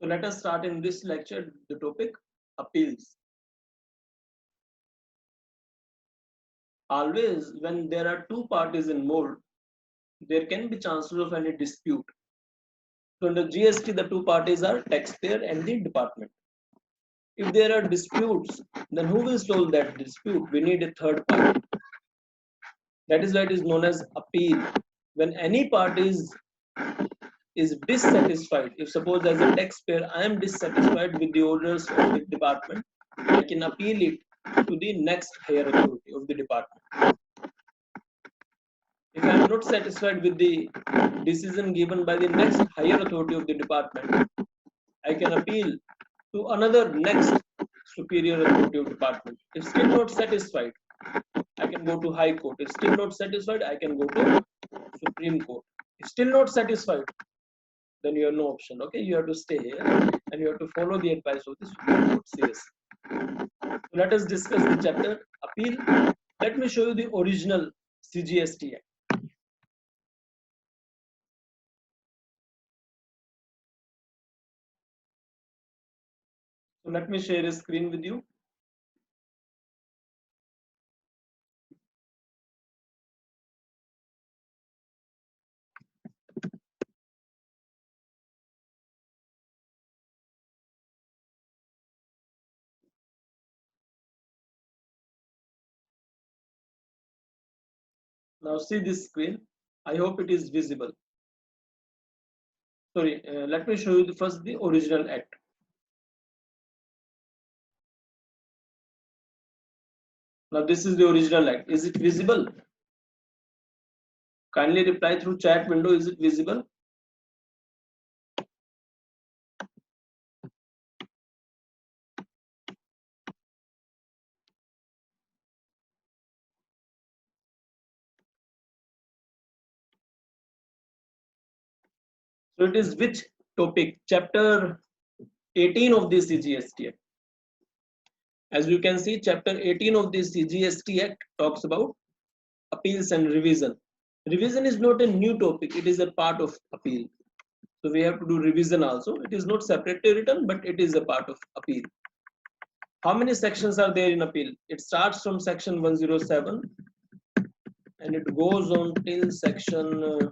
So let us start in this lecture the topic appeals. Always when there are two parties involved, there can be chances of any dispute. So under GST, the two parties are taxpayer and the department. If there are disputes, then who will solve that dispute? We need a third party. That is why it is known as appeal. When any party is dissatisfied, if suppose as a taxpayer I am dissatisfied with the orders of the department, I can appeal it to the next higher authority of the department. If I am not satisfied with the decision given by the next higher authority of the department, I can appeal to another next superior authority of department. If still not satisfied, I can go to High Court. If still not satisfied, I can go to Supreme Court. If still not satisfied, then you have no option. Okay, you have to stay here and you have to follow the advice of the Supreme Court seriously. So let us discuss the chapter appeal. Let me show you the original CGST Act. So let me share a screen with you. Now see this screen. I hope it is visible. Sorry, let me show you first the original act. Now this is the original act. Is it visible? Kindly reply through chat window. Is it visible? So it is which topic? Chapter 18 of the CGST Act. As you can see, chapter 18 of the CGST Act talks about appeals and revision. Revision is not a new topic, it is a part of appeal. So we have to do revision also. It is not separately written, but it is a part of appeal. How many sections are there in appeal? It starts from section 107 and it goes on till section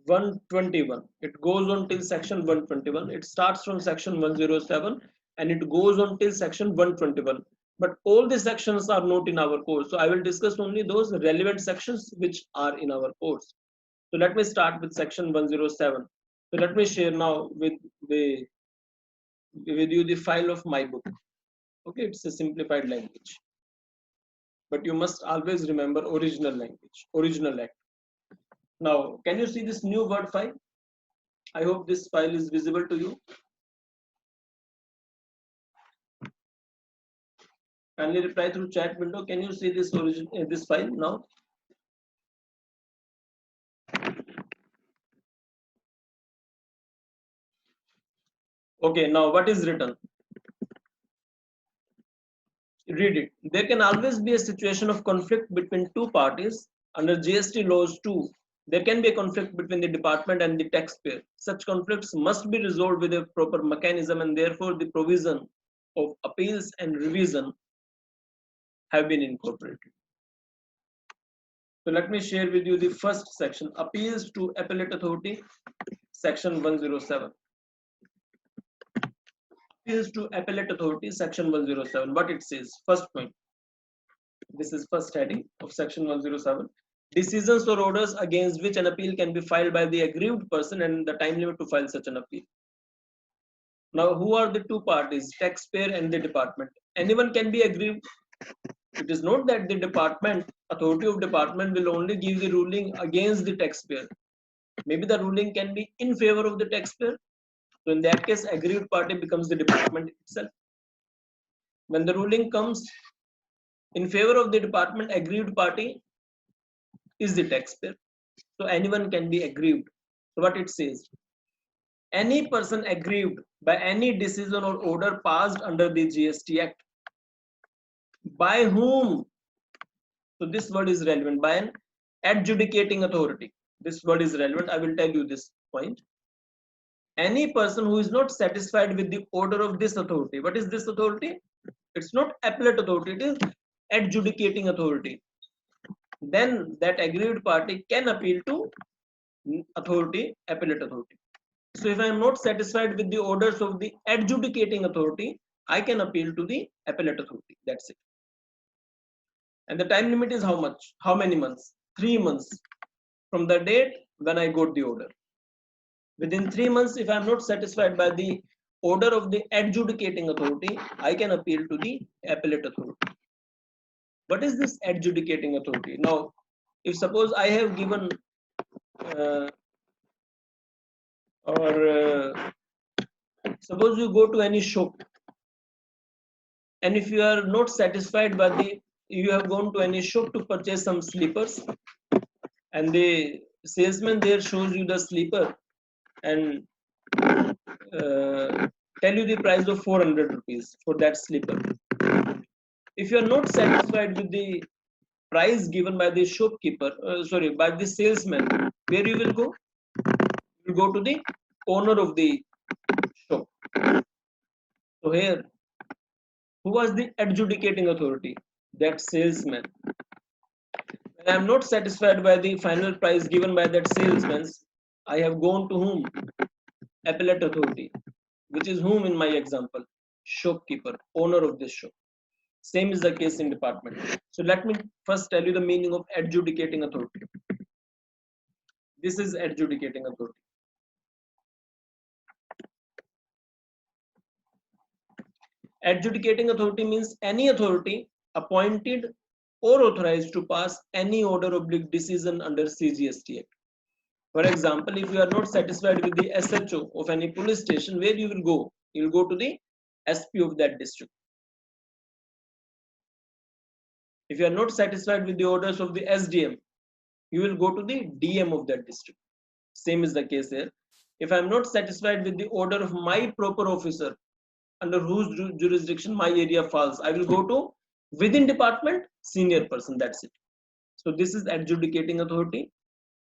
121. It goes on till section 121. It starts from section 107 and it goes on till section 121. But all the sections are not in our course. So I will discuss only those relevant sections which are in our course. So let me start with section 107. So let me share now with you the file of my book. Okay, it's a simplified language. But you must always remember original language, original act. Now, can you see this new word file? I hope this file is visible to you. Kindly reply through chat window. Can you see this this file now? Okay, now what is written? Read it. There can always be a situation of conflict between two parties. Under GST laws too, there can be a conflict between the department and the taxpayer. Such conflicts must be resolved with a proper mechanism, and therefore the provision of appeals and revision have been incorporated. So let me share with you the first section, appeals to appellate authority, section 107. Appeals to appellate authority, section 107. What it says, first point. This is first heading of section 107. Decisions or orders against which an appeal can be filed by the aggrieved person and the time limit to file such an appeal. Now, who are the two parties, taxpayer and the department? Anyone can be aggrieved. It is not that the department, authority of department will only give the ruling against the taxpayer. Maybe the ruling can be in favor of the taxpayer. So in that case, aggrieved party becomes the department itself. When the ruling comes in favor of the department, aggrieved party is the taxpayer. So anyone can be aggrieved. So what it says, any person aggrieved by any decision or order passed under the GST Act By whom? So this word is relevant. By an adjudicating authority. This word is relevant. I will tell you this point. Any person who is not satisfied with the order of this authority. What is this authority? It's not appellate authority, it is adjudicating authority. Then that aggrieved party can appeal to authority, appellate authority. So if I am not satisfied with the orders of the adjudicating authority, I can appeal to the appellate authority. That's it. And the time limit is how much? How many months? 3 months from the date when I got the order. Within 3 months, if I am not satisfied by the order of the adjudicating authority, I can appeal to the appellate authority. What is this adjudicating authority? Now, if suppose I have given uh, or suppose you go to any shop, and if you are not satisfied by the, you have gone to any shop to purchase some slippers, and the salesman there shows you the slipper and tell you the price of 400 rupees for that slipper. If you are not satisfied with the price given by the shopkeeper, by the salesman, where you will go? You will go to the owner of the shop. So here, who was the adjudicating authority? That salesman. When I am not satisfied by the final price given by that salesman, I have gone to whom? Appellate authority, which is whom in my example? Shopkeeper, owner of this shop. Same is the case in department. So let me first tell you the meaning of adjudicating authority. This is adjudicating authority. Adjudicating authority means any authority appointed or authorized to pass any order or decision under CGST Act. For example, if you are not satisfied with the SHO of any police station, where you will go? You will go to the SP of that district. If you are not satisfied with the orders of the SDM, you will go to the DM of that district. Same is the case here. If I am not satisfied with the order of my proper officer, under whose jurisdiction my area falls, I will go to within department senior person. That's it. So this is adjudicating authority.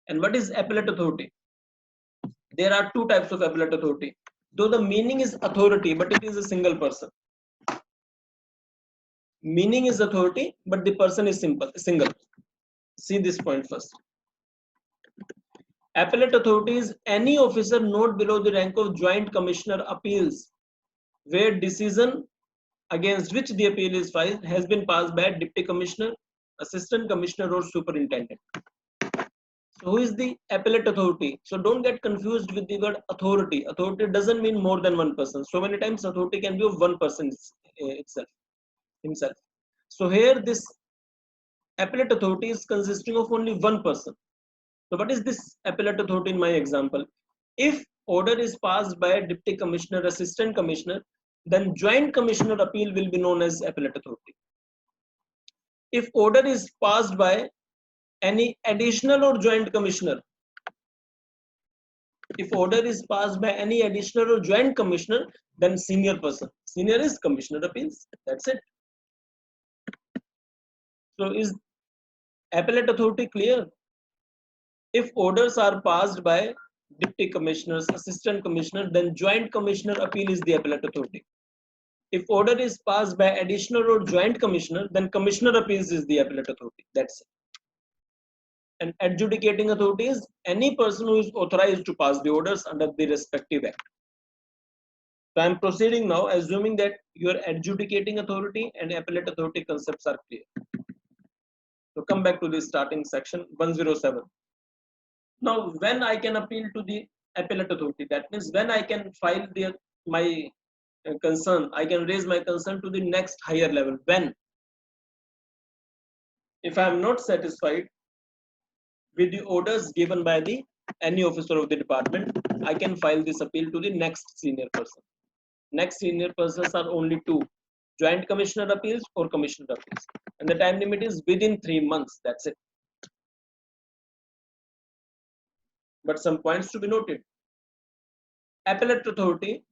And what is appellate authority? There are two types of appellate authority. Though the meaning is authority, but it is a single person. Meaning is authority, but the person is single. See this point first. Appellate authority is any officer not below the rank of joint commissioner appeals, where decision against which the appeal is filed has been passed by a deputy commissioner, assistant commissioner, or superintendent. So who is the appellate authority? So don't get confused with the word authority. Authority doesn't mean more than one person. So many times authority can be of one person himself. So here this appellate authority is consisting of only one person. So what is this appellate authority in my example? If order is passed by a deputy commissioner, assistant commissioner, then joint commissioner appeal will be known as appellate authority. If order is passed by any additional or joint commissioner, if order is passed by any additional or joint commissioner, then senior person. Senior is commissioner appeals. That's it. So is appellate authority clear? If orders are passed by deputy commissioners, assistant commissioner, then joint commissioner appeal is the appellate authority. If order is passed by additional or joint commissioner, then commissioner appeals is the appellate authority. That's it. And adjudicating authority is any person who is authorized to pass the orders under the respective act. So I am proceeding now, assuming that your adjudicating authority and appellate authority concepts are clear. So come back to the starting section 107. Now, when I can appeal to the appellate authority, that means when I can file my concern, I can raise my concern to the next higher level. When? If I am not satisfied with the orders given by the any officer of the department, I can file this appeal to the next senior person. Next senior persons are only two: joint commissioner appeals or commissioner appeals, and the time limit is within 3 months. That's it. But some points to be noted. Appellate authority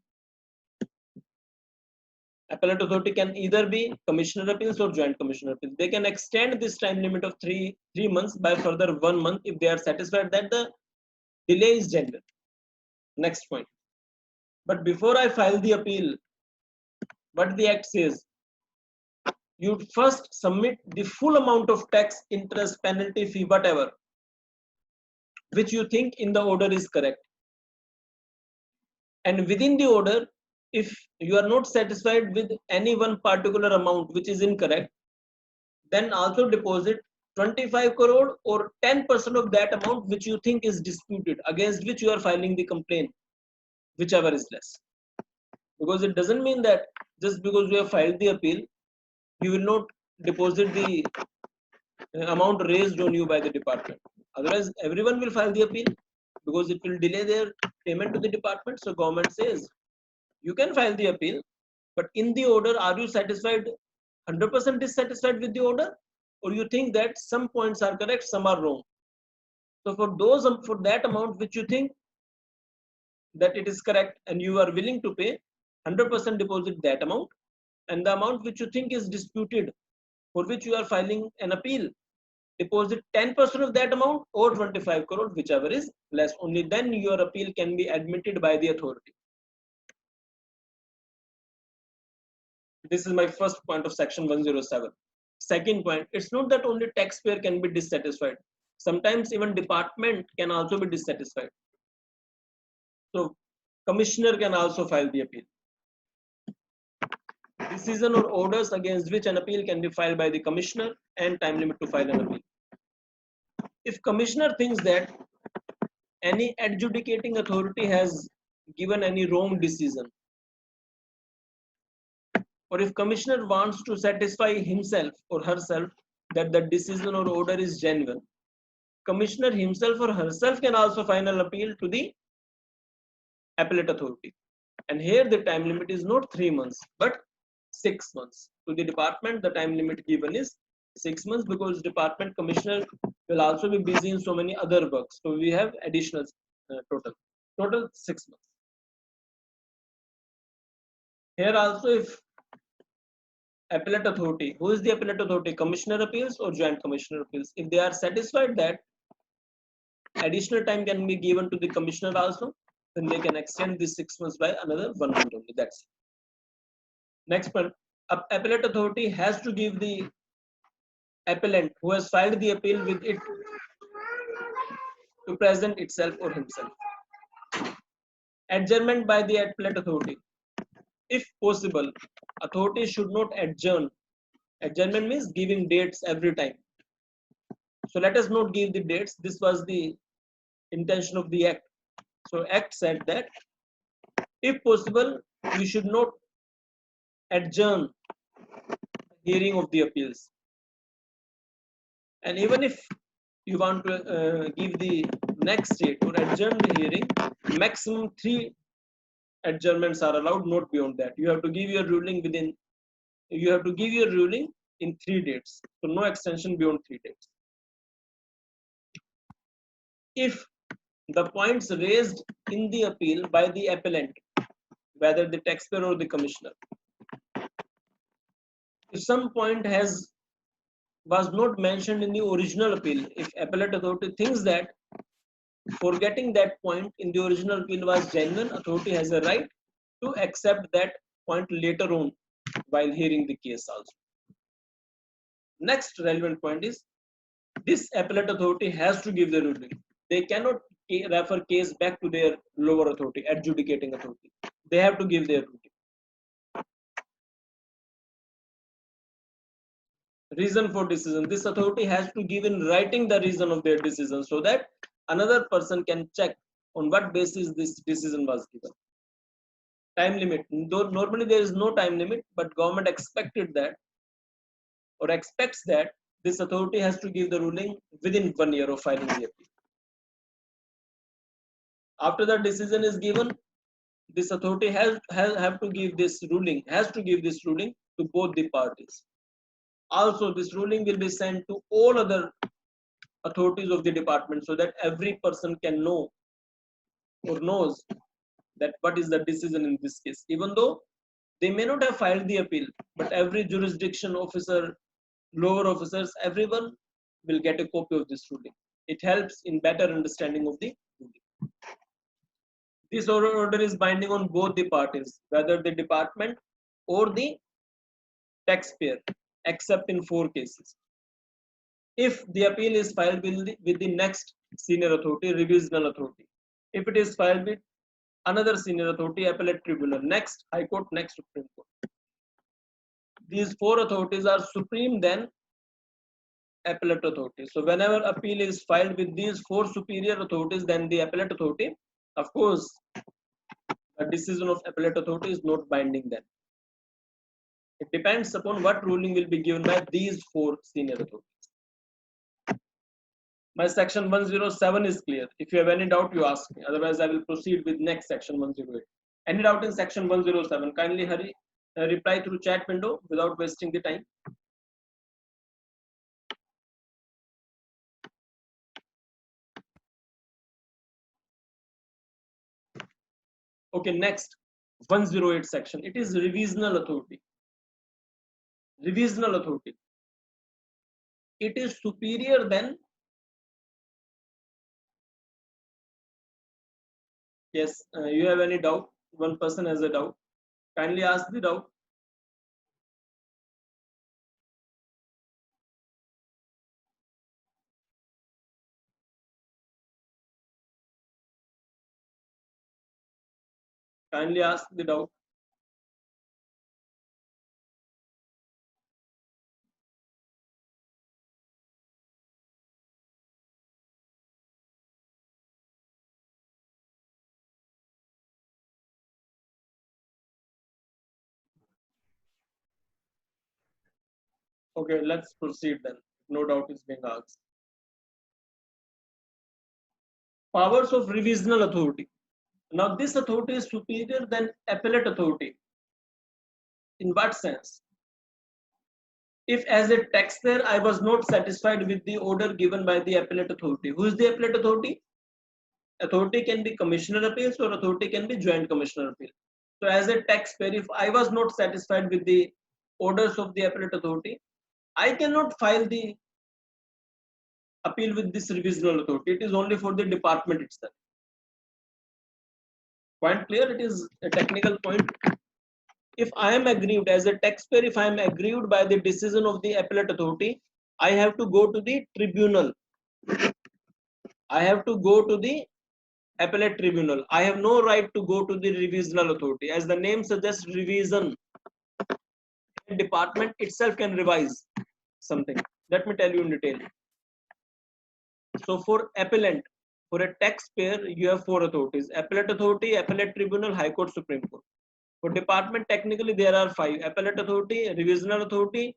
Appellate authority can either be commissioner appeals or joint commissioner appeals. They can extend this time limit of three months by further 1 month if they are satisfied that the delay is genuine. Next point. But before I file the appeal, what the act says, you first submit the full amount of tax, interest, penalty, fee, whatever, which you think in the order is correct. And within the order, if you are not satisfied with any one particular amount which is incorrect, then also deposit 25 crore or 10% of that amount which you think is disputed, against which you are filing the complaint, whichever is less. Because it doesn't mean that just because you have filed the appeal, you will not deposit the amount raised on you by the department. Otherwise, everyone will file the appeal because it will delay their payment to the department. So government says you can file the appeal, but in the order, are you satisfied, 100% dissatisfied with the order, or you think that some points are correct, some are wrong? So for that amount which you think that it is correct and you are willing to pay, 100% deposit that amount, and the amount which you think is disputed, for which you are filing an appeal, deposit 10% of that amount or 25 crore, whichever is less. Only then your appeal can be admitted by the authority. This is my first point of section 107. Second point, it's not that only taxpayer can be dissatisfied. Sometimes even department can also be dissatisfied. So commissioner can also file the appeal. Decision or orders against which an appeal can be filed by the commissioner and time limit to file an appeal. If commissioner thinks that any adjudicating authority has given any wrong decision, or if commissioner wants to satisfy himself or herself that the decision or order is genuine, commissioner himself or herself can also file an appeal to the appellate authority. And here the time limit is not 3 months but 6 months. To the department, the time limit given is 6 months because department commissioner will also be busy in so many other works. So we have additional total 6 months. Here also, if appellate authority, who is the appellate authority, commissioner appeals or joint commissioner appeals, if they are satisfied that additional time can be given to the commissioner also, then they can extend this 6 months by another 1 month only. That's it. Next point, appellate authority has to give the appellant who has filed the appeal with it to present itself or himself. Adjournment by the appellate authority. If possible, authority should not adjourn. Adjournment means giving dates every time. So let us not give the dates. This was the intention of the act. So act said that if possible, we should not adjourn hearing of the appeals. And even if you want to give the next date or adjourn the hearing, maximum 3 adjournments are allowed, not beyond that. You have to give your ruling in 3 dates. So no extension beyond 3 dates. If the points raised in the appeal by the appellant, whether the taxpayer or the commissioner, if some point was not mentioned in the original appeal, if appellate authority thinks that forgetting that point in the original appeal was genuine, authority has a right to accept that point later on while hearing the case also. Next relevant point is this appellate authority has to give the ruling. They cannot refer case back to their lower authority, adjudicating authority. They have to give their ruling. Reason for decision. This authority has to give in writing the reason of their decision so that another person can check on what basis this decision was given. Time limit. Though normally there is no time limit, but government expected that or expects that this authority has to give the ruling within 1 year of filing the appeal. After the decision is given, this authority has to give this ruling to both the parties. Also, this ruling will be sent to all other authorities of the department so that every person can know or knows that what is the decision in this case. Even though They may not have filed the appeal, but every jurisdiction officer, lower officers, everyone will get a copy of this ruling. It helps in better understanding of the ruling. This order is binding on both the parties, whether the department or the taxpayer, except in 4 cases. If the appeal is filed with the next senior authority, revisional authority. If it is filed with another senior authority, appellate tribunal, next High Court, next Supreme Court. These 4 authorities are supreme than appellate authority. So whenever appeal is filed with these 4 superior authorities than the appellate authority, of course, a decision of appellate authority is not binding then. It depends upon what ruling will be given by these 4 senior authorities. My section 107 is clear. If you have any doubt, you ask me. Otherwise, I will proceed with next section 108. Any doubt in section 107? Kindly hurry, reply through chat window without wasting the time. Okay, next 108 section. It is revisional authority. Revisional authority. It is superior than. Yes, you have any doubt? One person has a doubt. Kindly ask the doubt. Kindly ask the doubt. Okay, let's proceed then. No doubt is being asked. Powers of revisional authority. Now, this authority is superior than appellate authority. In what sense? If as a taxpayer I was not satisfied with the order given by the appellate authority, who is the appellate authority? Authority can be commissioner appeals or authority can be joint commissioner appeal. So as a taxpayer, if I was not satisfied with the orders of the appellate authority, I cannot file the appeal with this revisional authority. It is only for the department itself. Point clear? It is a technical point. If I am aggrieved as a taxpayer, if I am aggrieved by the decision of the appellate authority, I have to go to the tribunal. I have to go to the appellate tribunal. I have no right to go to the revisional authority. As the name suggests, revision. The department itself can revise something. Let me tell you in detail. So for appellant, for a taxpayer, you have 4 authorities: appellate authority, appellate tribunal, High Court, Supreme Court. For department, technically there are 5: appellate authority, revisional authority,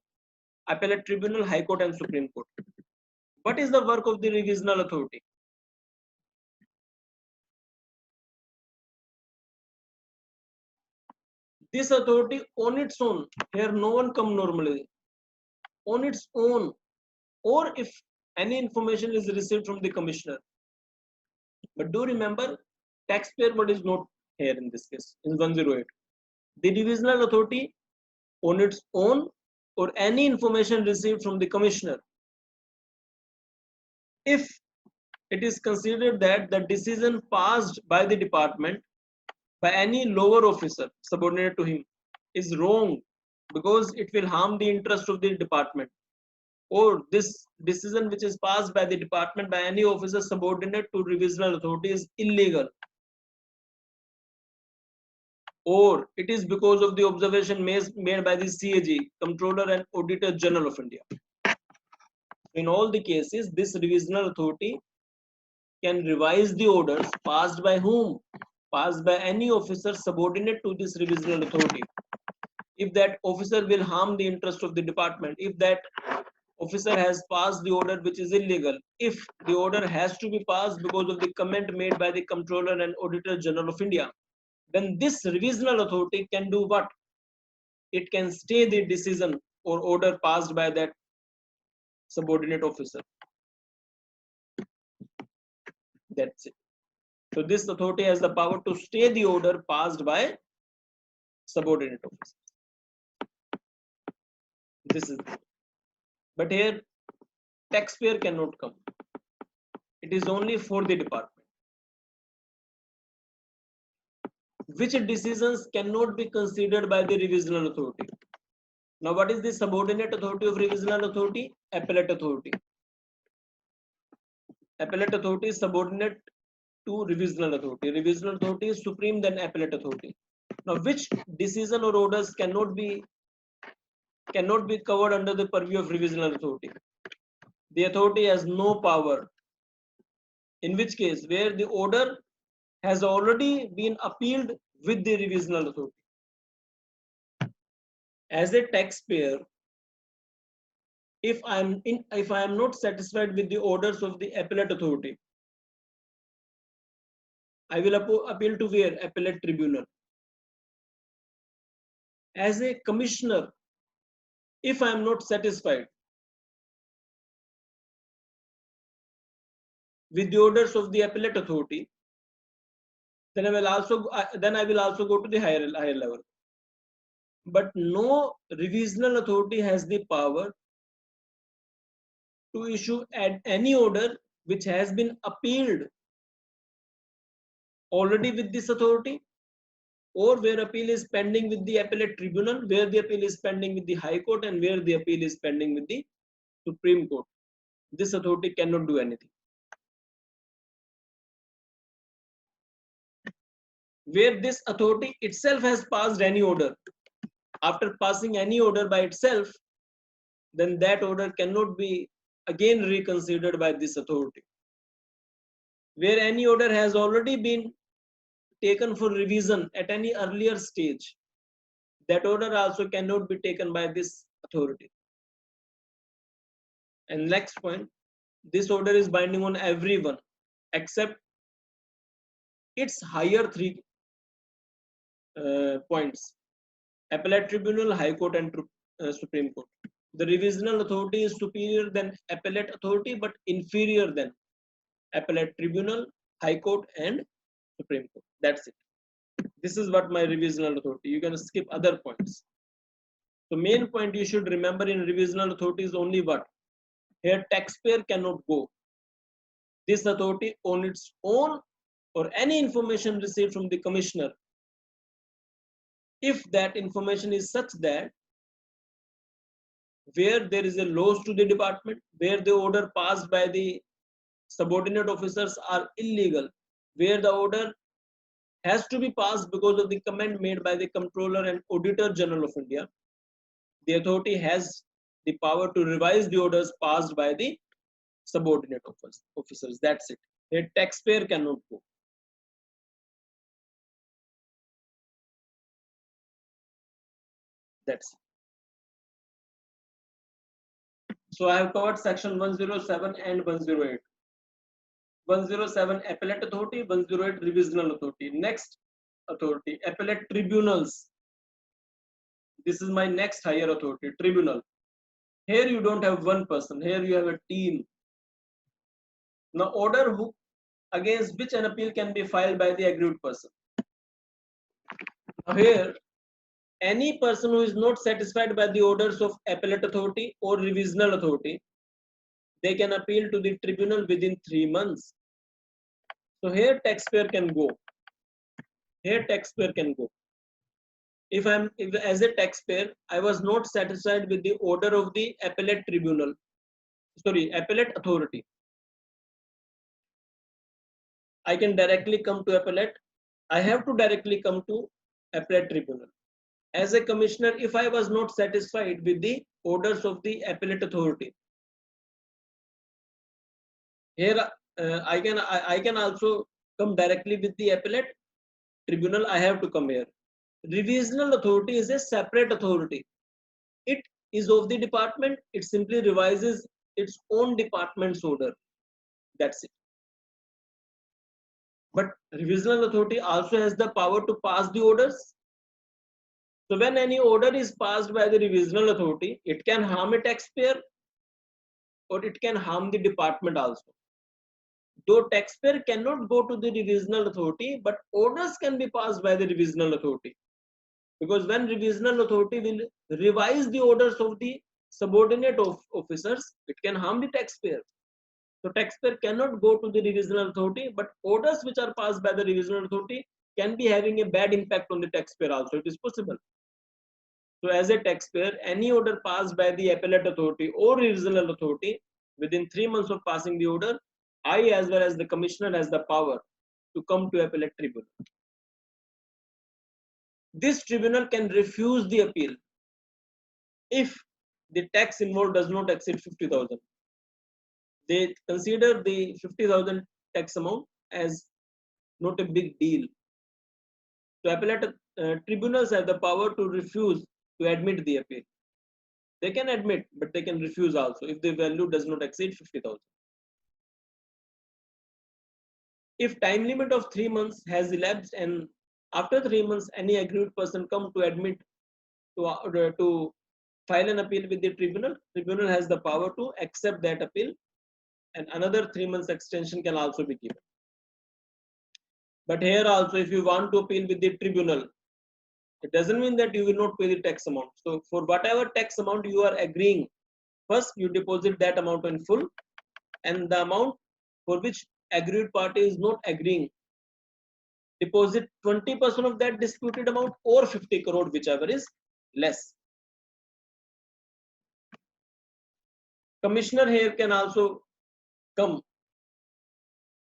appellate tribunal, High Court, and Supreme Court. What is the work of the revisional authority? This authority on its own, here no one come normally, on its own, or if any information is received from the commissioner. But do remember, taxpayer word is not here in this case, in 108. The revisional authority on its own or any information received from the commissioner. If it is considered that the decision passed by the department by any lower officer subordinate to him is wrong because it will harm the interest of the department, or this decision which is passed by the department by any officer subordinate to revisional authority is illegal, or it is because of the observation made by the CAG, Comptroller and Auditor General of India. In all the cases, this revisional authority can revise the orders passed by whom? Passed by any officer subordinate to this revisional authority. If that officer will harm the interest of the department, if that officer has passed the order which is illegal, if the order has to be passed because of the comment made by the Comptroller and Auditor General of India, then this revisional authority can do what? It can stay the decision or order passed by that subordinate officer. That's it. So this authority has the power to stay the order passed by subordinate officers. This is, but here taxpayer cannot come. It is only for the department. Which decisions cannot be considered by the revisional authority? Now, what is the subordinate authority of revisional authority? Appellate authority. Appellate authority is subordinate to revisional authority. Revisional authority is supreme than appellate authority. Now, which decision or orders cannot be covered under the purview of revisional authority? The authority has no power. In which case, where the order has already been appealed with the revisional authority. As a taxpayer, if I am not satisfied with the orders of the appellate authority, I will appeal to where? Appellate tribunal. As a commissioner, if I am not satisfied with the orders of the appellate authority, then I will also go to the higher level. But no revisional authority has the power to issue any order which has been appealed already with this authority, or where appeal is pending with the appellate tribunal, where the appeal is pending with the High Court, and where the appeal is pending with the Supreme Court. This authority cannot do anything. Where this authority itself has passed any order, after passing any order by itself, then that order cannot be again reconsidered by this authority. Where any order has already been taken for revision at any earlier stage, that order also cannot be taken by this authority. And next point, this order is binding on everyone except its higher three points: appellate tribunal, High Court, and Supreme Court. The revisional authority is superior than appellate authority but inferior than appellate tribunal, High Court, and Supreme Court. That's it. This is what my revisional authority. You can skip other points. The main point you should remember in revisional authority is only what? Here taxpayer cannot go. This authority on its own, or any information received from the commissioner, if that information is such that where there is a loss to the department, where the order passed by the subordinate officers are illegal, where the order has to be passed because of the comment made by the Comptroller and Auditor General of India, the authority has the power to revise the orders passed by the subordinate officers. That's it. A taxpayer cannot go. That's it. So I have covered section 107 and 108. 107 appellate authority, 108 revisional authority. Next authority, appellate tribunals. This is my next higher authority, tribunal. Here you don't have one person, here you have a team. Now order against which an appeal can be filed by the aggrieved person. Now here, any person who is not satisfied by the orders of appellate authority or revisional authority, they can appeal to the tribunal within 3 months. So here taxpayer can go. Here taxpayer can go. If as a taxpayer, I was not satisfied with the order of the appellate tribunal, appellate authority, I can directly come to appellate. I have to directly come to appellate tribunal. As a commissioner, if I was not satisfied with the orders of the appellate authority, here I can also come directly with the appellate tribunal. I have to come here. Revisional authority is a separate authority. It is of the department. It simply revises its own department's order. That's it. But revisional authority also has the power to pass the orders. So when any order is passed by the revisional authority, it can harm a taxpayer or it can harm the department also. Though taxpayer cannot go to the revisional authority, but orders can be passed by the revisional authority. because when revisional authority will revise the orders of the subordinate officers, it can harm the taxpayer. So taxpayer cannot go to the revisional authority, but orders which are passed by the revisional authority can be having a bad impact on the taxpayer also. It is possible. So as a taxpayer, any order passed by the appellate authority or revisional authority within 3 months of passing the order, I as well as the commissioner has the power to come to appellate tribunal. This tribunal can refuse the appeal if the tax involved does not exceed 50,000. They consider the 50,000 tax amount as not a big deal. So appellate tribunals have the power to refuse to admit the appeal. They can admit, but they can refuse also if the value does not exceed 50,000. If time limit of 3 months has elapsed and after 3 months any aggrieved person come to admit to file an appeal with the tribunal, tribunal has the power to accept that appeal, and another 3 months extension can also be given. But here also, if you want to appeal with the tribunal, it doesn't mean that you will not pay the tax amount. So for whatever tax amount you are agreeing, first you deposit that amount in full, and the amount for which aggrieved party is not agreeing, deposit 20% of that disputed amount or 50 crore, whichever is less. Commissioner here can also come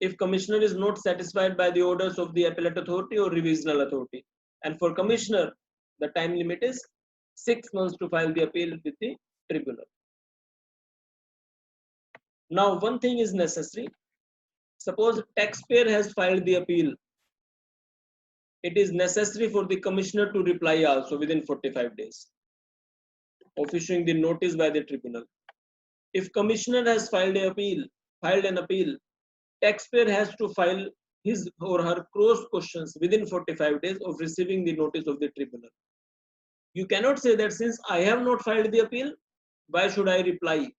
if commissioner is not satisfied by the orders of the appellate authority or revisional authority. And for commissioner, the time limit is 6 months to file the appeal with the tribunal. Now, one thing is necessary. Suppose taxpayer has filed the appeal. It is necessary for the commissioner to reply also within 45 days of issuing the notice by the tribunal. If commissioner has filed an appeal, taxpayer has to file his or her cross questions within 45 days of receiving the notice of the tribunal. You cannot say that since I have not filed the appeal, why should I reply?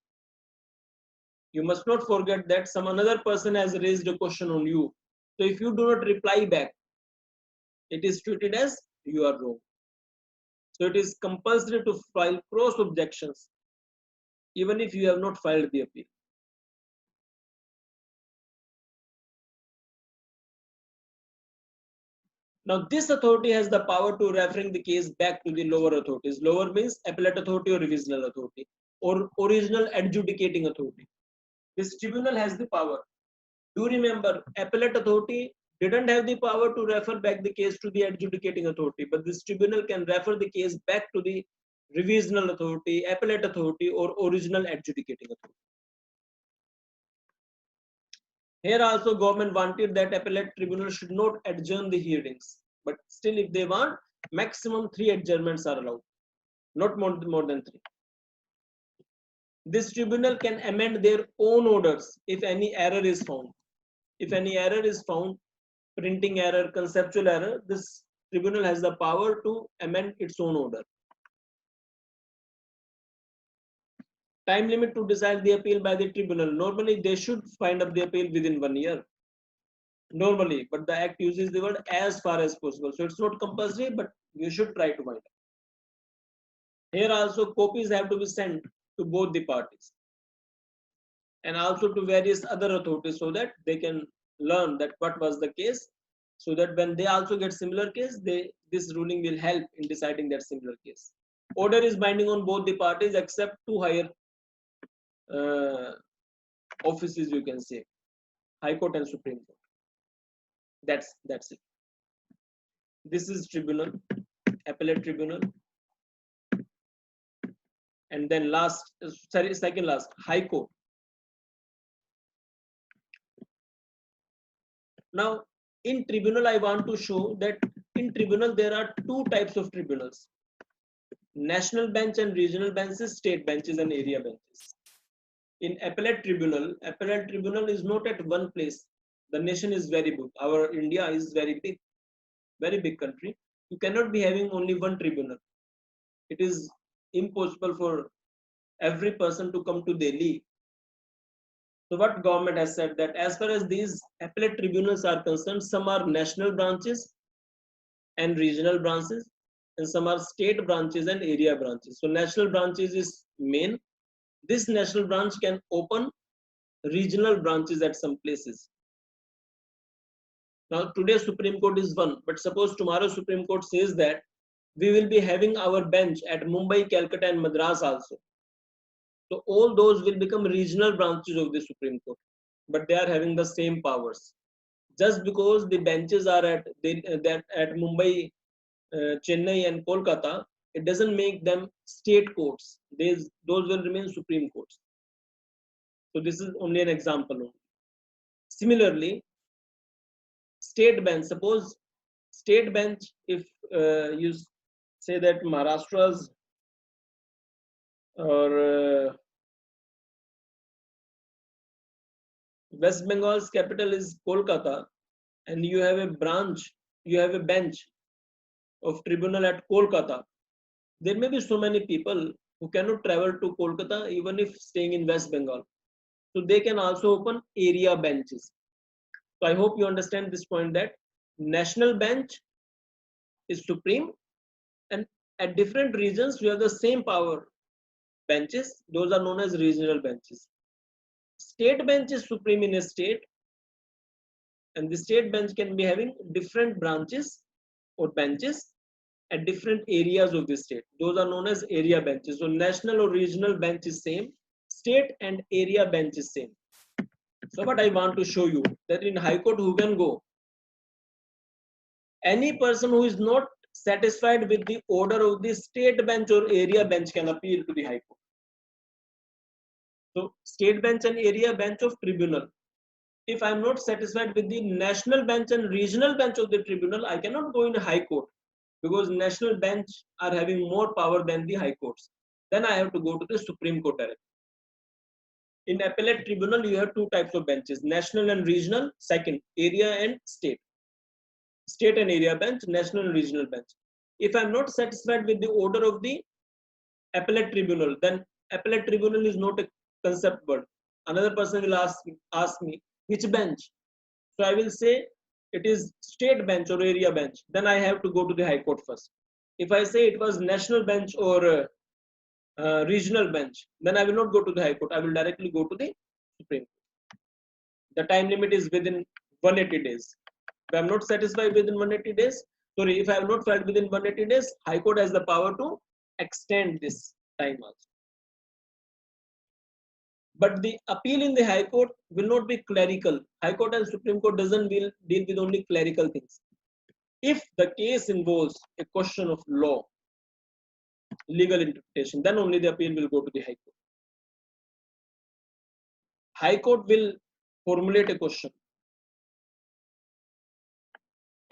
You must not forget that some another person has raised a question on you. So if you do not reply back, it is treated as you are wrong. So it is compulsory to file cross objections even if you have not filed the appeal. Now this authority has the power to referring the case back to the lower authorities. Lower means appellate authority or revisional authority or original adjudicating authority. This tribunal has the power. Do remember, appellate authority didn't have the power to refer back the case to the adjudicating authority, but this tribunal can refer the case back to the revisional authority, appellate authority, or original adjudicating authority. Here also government wanted that appellate tribunal should not adjourn the hearings, but still if they want, maximum 3 adjournments are allowed, not more than 3. This tribunal can amend their own orders if any error is found. If any error is found, printing error, conceptual error, this tribunal has the power to amend its own order. Time limit to decide the appeal by the tribunal. Normally, they should find up the appeal within 1 year. Normally, but the act uses the word as far as possible. So it's not compulsory, but you should try to find it. Here also copies have to be sent to both the parties and also to various other authorities so that they can learn that what was the case, so that when they also get similar case, this ruling will help in deciding that similar case. Order is binding on both the parties except 2 higher offices, you can say, High Court and Supreme Court. That's it. This is tribunal, appellate tribunal, and then second last, High Court. Now, in tribunal, I want to show that in tribunal there are 2 types of tribunals: national bench and regional benches, state benches and area benches. In appellate tribunal is not at one place. The nation is very big. Our India is very big country. You cannot be having only one tribunal. It is impossible for every person to come to Delhi. So what government has said that as far as these appellate tribunals are concerned, some are national branches and regional branches, and some are state branches and area branches. So national branches is main. This national branch can open regional branches at some places. Now today Supreme Court is one, but suppose tomorrow Supreme Court says that we will be having our bench at Mumbai, Calcutta and Madras also. So all those will become regional branches of the Supreme Court, but they are having the same powers. Just because the benches are at Mumbai, Chennai and Kolkata, it doesn't make them state courts. Those will remain Supreme Courts. So this is only an example. Similarly, state bench, suppose state bench, if you say that Maharashtra's or West Bengal's capital is Kolkata, and you have a branch, you have a bench of tribunal at Kolkata. There may be so many people who cannot travel to Kolkata even if staying in West Bengal. So they can also open area benches. So I hope you understand this point, that national bench is supreme, and at different regions you have the same power benches. Those are known as regional benches. State bench is supreme in a state, and the state bench can be having different branches or benches at different areas of the state. Those are known as area benches. So national or regional bench is same, state and area bench is same. So what I want to show you, that in High Court who can go? Any person who is not satisfied with the order of the state bench or area bench can appeal to the High Court. So state bench and area bench of tribunal. If I am not satisfied with the national bench and regional bench of the tribunal, I cannot go in High Court, because national bench are having more power than the High Courts. Then I have to go to the Supreme Court directly. In appellate tribunal, you have two types of benches, national and regional, second, area and state. State and area bench, national and regional bench. If I am not satisfied with the order of the appellate tribunal, then appellate tribunal is not a concept word. Another person will ask me which bench. So I will say it is state bench or area bench. Then I have to go to the High Court first. If I say it was national bench or regional bench, then I will not go to the High Court. I will directly go to the Supreme Court. The time limit is within 180 days. If I am not satisfied within 180 days, sorry, if I have not filed within 180 days, High Court has the power to extend this time also. But the appeal in the High Court will not be clerical. High Court and Supreme Court doesn't deal with only clerical things. If the case involves a question of law, legal interpretation, then only the appeal will go to the High Court. High Court will formulate a question,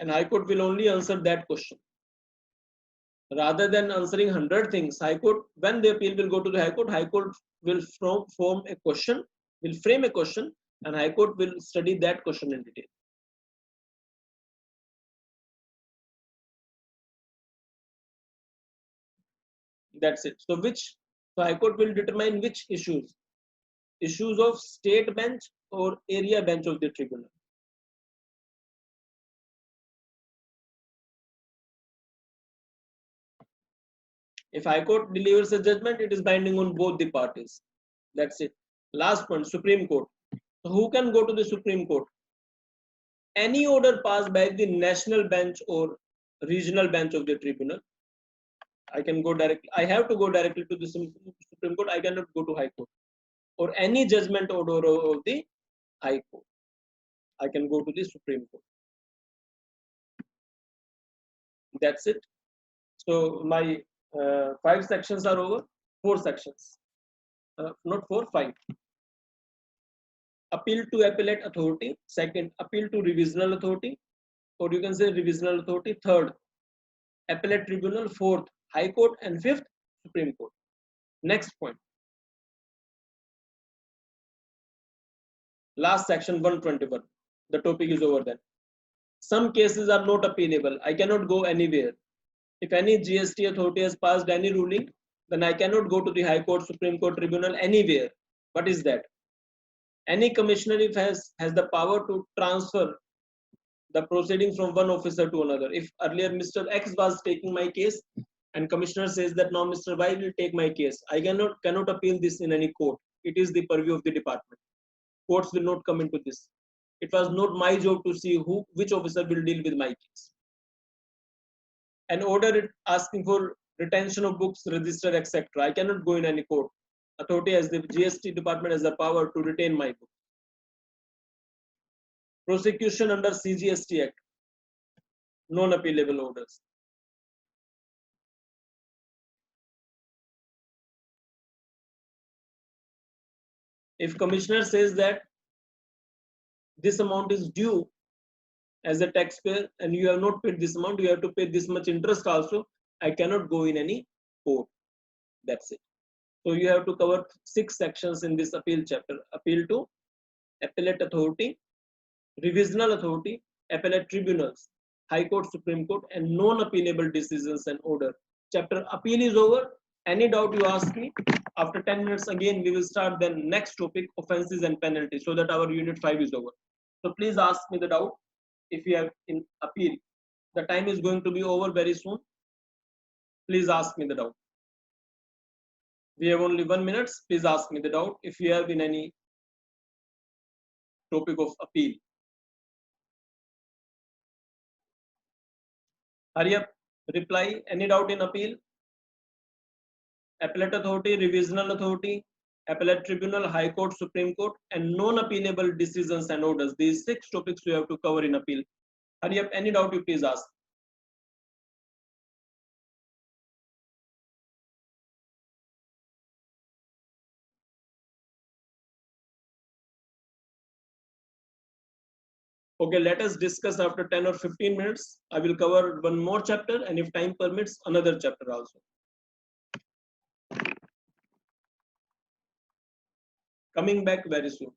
and High Court will only answer that question. Rather than answering 100 things, High Court, when the appeal will go to the High Court will form a question, will frame a question, and High Court will study that question in detail. That's it. So High Court will determine which issues of state bench or area bench of the tribunal. If High Court delivers a judgment, it is binding on both the parties. That's it. Last point, Supreme Court. So who can go to the Supreme Court? Any order passed by the national bench or regional bench of the tribunal, I can go directly. I have to go directly to the Supreme Court. I cannot go to High Court. Or any judgment order of the High Court, I can go to the Supreme Court. That's it. So my 5 sections are over. 4 sections, not 4, 5. Appeal to appellate authority. Second, appeal to revisional authority, or you can say revisional authority. Third, appellate tribunal. Fourth, High Court, and fifth, Supreme Court. Next point. Last section 121. The topic is over then. Some cases are not appealable. I cannot go anywhere. If any GST authority has passed any ruling, then I cannot go to the High Court, Supreme Court, tribunal, anywhere. What is that? Any commissioner if has the power to transfer the proceedings from one officer to another. If earlier Mr. X was taking my case and commissioner says that now Mr. Y will take my case, I cannot appeal this in any court. It is the purview of the department. Courts will not come into this. It was not my job to see which officer will deal with my case. An order asking for retention of books, register, etc. I cannot go in any court. Authority as the GST department has the power to retain my book. Prosecution under CGST Act, non-appealable orders. If commissioner says that this amount is due as a taxpayer and you have not paid this amount, you have to pay this much interest also, I cannot go in any court. That's it. So you have to cover 6 sections in this appeal chapter. Appeal to appellate authority, revisional authority, appellate tribunals, High Court, Supreme Court, and non-appealable decisions and order. Chapter appeal is over. Any doubt you ask me, after 10 minutes again we will start the next topic, offenses and penalties, so that our unit 5 is over. So please ask me the doubt if you have in appeal. The time is going to be over very soon. Please ask me the doubt. We have only 1 minute. Please ask me the doubt if you have in any topic of appeal. Hurry up, reply. Any doubt in appeal? Appellate authority, revisional authority, appellate tribunal, High Court, Supreme Court, and non-appealable decisions and orders. These 6 topics you have to cover in appeal. Hurry up, any doubt you please ask. Okay, let us discuss after 10 or 15 minutes. I will cover one more chapter and if time permits, another chapter also. Coming back very soon.